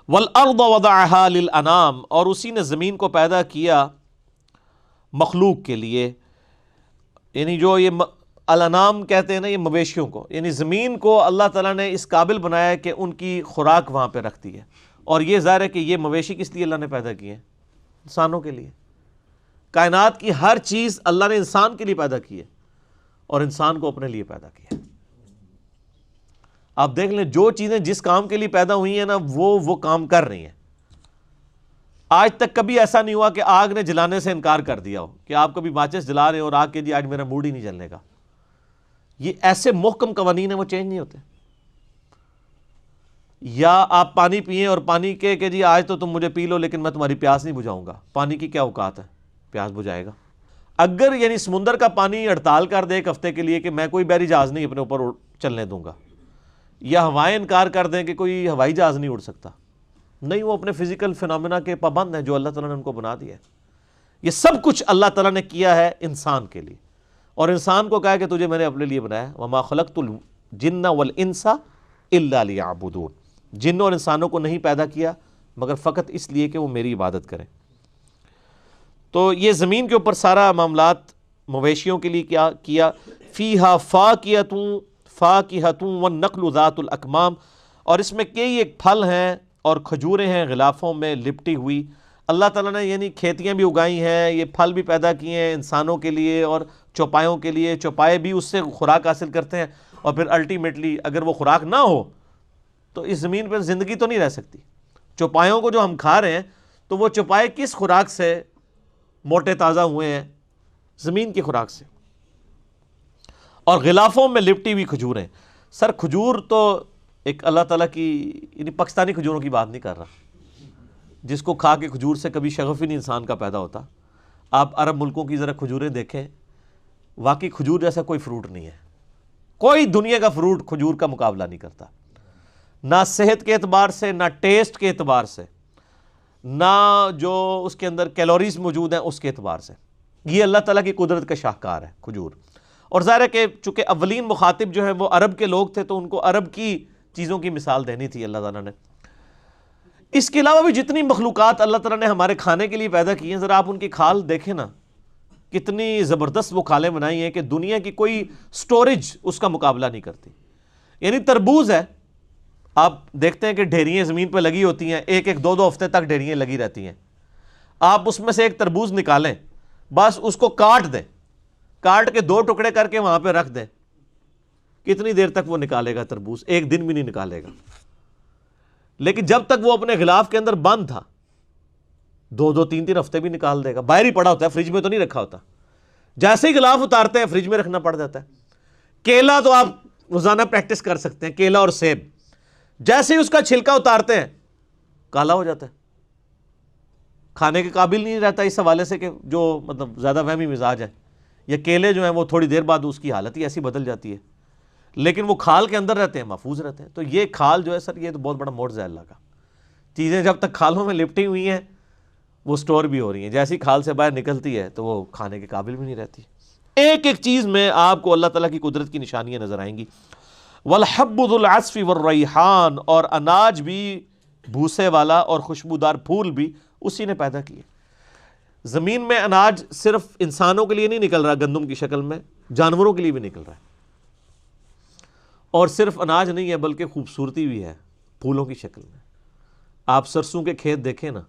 والارض وضعها للانام، اور اسی نے زمین کو پیدا کیا مخلوق کے لیے، یعنی جو یہ الانام کہتے ہیں نا، یہ مویشیوں کو، یعنی زمین کو اللہ تعالیٰ نے اس قابل بنایا کہ ان کی خوراک وہاں پہ رکھتی ہے. اور یہ ظاہر ہے کہ یہ مویشی کس لیے اللہ نے پیدا کیے ہیں؟ انسانوں کے لیے. کائنات کی ہر چیز اللہ نے انسان کے لیے پیدا کی ہے اور انسان کو اپنے لیے پیدا کیا. آپ دیکھ لیں جو چیزیں جس کام کے لیے پیدا ہوئی ہیں نا، وہ کام کر رہی ہیں. آج تک کبھی ایسا نہیں ہوا کہ آگ نے جلانے سے انکار کر دیا ہو، کہ آپ کبھی ماچس جلا رہے ہو اور آگ کے جی آج میرا موڈ ہی نہیں جلنے کا. یہ ایسے محکم قوانین ہیں، وہ چینج نہیں ہوتے. یا آپ پانی پئیں اور پانی کے کہ جی آج تو تم مجھے پی لو لیکن میں تمہاری پیاس نہیں بجھاؤں گا. پانی کی کیا اوقات ہے؟ پیاس بجھائے گا. اگر یعنی سمندر کا پانی ہڑتال کر دے ایک ہفتے کے لیے کہ میں کوئی بحری جہاز نہیں اپنے اوپر چلنے دوں گا، یا ہوائیں انکار کر دیں کہ کوئی ہوائی جہاز نہیں اڑ سکتا، نہیں، وہ اپنے فزیکل فینومینا کے پابند ہیں جو اللہ تعالیٰ نے ان کو بنا دیا ہے. یہ سب کچھ اللہ تعالیٰ نے کیا ہے انسان کے لیے، اور انسان کو کہا کہ تجھے میں نے اپنے لیے بنایا. وما خلقت الجن والانس الا لیعبدون. جنوں اور انسانوں کو نہیں پیدا کیا مگر فقط اس لیے کہ وہ میری عبادت کریں. تو یہ زمین کے اوپر سارا معاملات مویشیوں کے لیے کیا کیا. فیہا فاکہۃ والنخل ذات الاکمام، اور اس میں کئی ایک پھل ہیں اور کھجوریں ہیں غلافوں میں لپٹی ہوئی. اللہ تعالیٰ نے یعنی کھیتیاں بھی اگائی ہیں، یہ پھل بھی پیدا کیے ہیں انسانوں کے لیے اور چوپایوں کے لیے. چوپائے بھی اس سے خوراک حاصل کرتے ہیں، اور پھر الٹیمیٹلی اگر وہ خوراک نہ ہو تو اس زمین پہ زندگی تو نہیں رہ سکتی. چوپایوں کو جو ہم کھا رہے ہیں تو وہ چوپائے کس خوراک سے موٹے تازہ ہوئے ہیں؟ زمین کی خوراک سے. اور غلافوں میں لپٹی ہوئی کھجوریں. سر کھجور تو ایک اللہ تعالیٰ کی، یعنی پاکستانی کھجوروں کی بات نہیں کر رہا، جس کو کھا کے کھجور سے کبھی شغف ہی نہیں انسان کا پیدا ہوتا. آپ عرب ملکوں کی ذرا کھجوریں دیکھیں، واقعی کھجور جیسا کوئی فروٹ نہیں ہے. کوئی دنیا کا فروٹ کھجور کا مقابلہ نہیں کرتا، نہ صحت کے اعتبار سے، نہ ٹیسٹ کے اعتبار سے، نہ جو اس کے اندر کیلوریز موجود ہیں اس کے اعتبار سے. یہ اللہ تعالیٰ کی قدرت کا شاہکار ہے کھجور. اور ظاہر ہے کہ چونکہ اولین مخاطب جو ہیں وہ عرب کے لوگ تھے تو ان کو عرب کی چیزوں کی مثال دینی تھی اللہ تعالیٰ نے. اس کے علاوہ بھی جتنی مخلوقات اللہ تعالیٰ نے ہمارے کھانے کے لیے پیدا کی ہیں، ذرا آپ ان کی کھال دیکھیں نا، کتنی زبردست وہ کھالیں بنائی ہیں کہ دنیا کی کوئی سٹوریج اس کا مقابلہ نہیں کرتی. یعنی تربوز ہے، آپ دیکھتے ہیں کہ ڈھیریاں زمین پہ لگی ہوتی ہیں، ایک ایک دو دو ہفتے تک ڈھیریاں لگی رہتی ہیں. آپ اس میں سے ایک تربوز نکالیں، بس اس کو کاٹ دیں، کاٹ کے دو ٹکڑے کر کے وہاں پہ رکھ دیں، کتنی دیر تک وہ نکالے گا تربوز؟ ایک دن بھی نہیں نکالے گا. لیکن جب تک وہ اپنے غلاف کے اندر بند تھا، دو دو تین تین ہفتے بھی نکال دے گا. باہر ہی پڑا ہوتا ہے، فریج میں تو نہیں رکھا ہوتا. جیسے ہی غلاف اتارتے ہیں فریج میں رکھنا پڑ جاتا ہے. کیلا تو آپ روزانہ پریکٹس کر سکتے ہیں، کیلا اور سیب، جیسے ہی اس کا چھلکا اتارتے ہیں کالا ہو جاتا ہے، کھانے کے قابل نہیں رہتا. اس حوالے سے کہ جو مطلب زیادہ وہمی مزاج ہے، یا کیلے جو ہیں وہ تھوڑی دیر بعد اس کی حالت ہی ایسی بدل جاتی ہے، لیکن وہ کھال کے اندر رہتے ہیں، محفوظ رہتے ہیں. تو یہ کھال جو ہے سر، یہ تو بہت بڑا معجزہ ہے اللہ کا. چیزیں جب تک کھالوں میں لپٹی ہوئی ہیں وہ سٹور بھی ہو رہی ہیں، جیسی کھال سے باہر نکلتی ہے تو وہ کھانے کے قابل بھی نہیں رہتی. ایک ایک چیز میں آپ کو اللہ تعالیٰ کی قدرت کی نشانیاں نظر آئیں گی. والحب ذو العصف والریحان، اور اناج بھی بھوسے والا اور خوشبودار پھول بھی اسی نے پیدا کیے. زمین میں اناج صرف انسانوں کے لیے نہیں نکل رہا گندم کی شکل میں، جانوروں کے لیے بھی نکل رہا ہے. اور صرف اناج نہیں ہے بلکہ خوبصورتی بھی ہے پھولوں کی شکل میں. آپ سرسوں کے کھیت دیکھیں نا،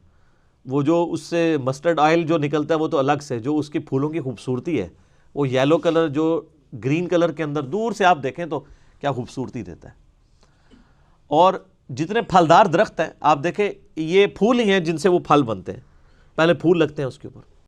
وہ جو اس سے مسٹرڈ آئل جو نکلتا ہے وہ تو الگ سے، جو اس کی پھولوں کی خوبصورتی ہے، وہ یلو کلر جو گرین کلر کے اندر دور سے آپ دیکھیں تو کیا خوبصورتی دیتا ہے. اور جتنے پھلدار درخت ہیں آپ دیکھیں، یہ پھول ہی ہیں جن سے وہ پھل بنتے ہیں. پہلے پھول لگتے ہیں اس کے اوپر،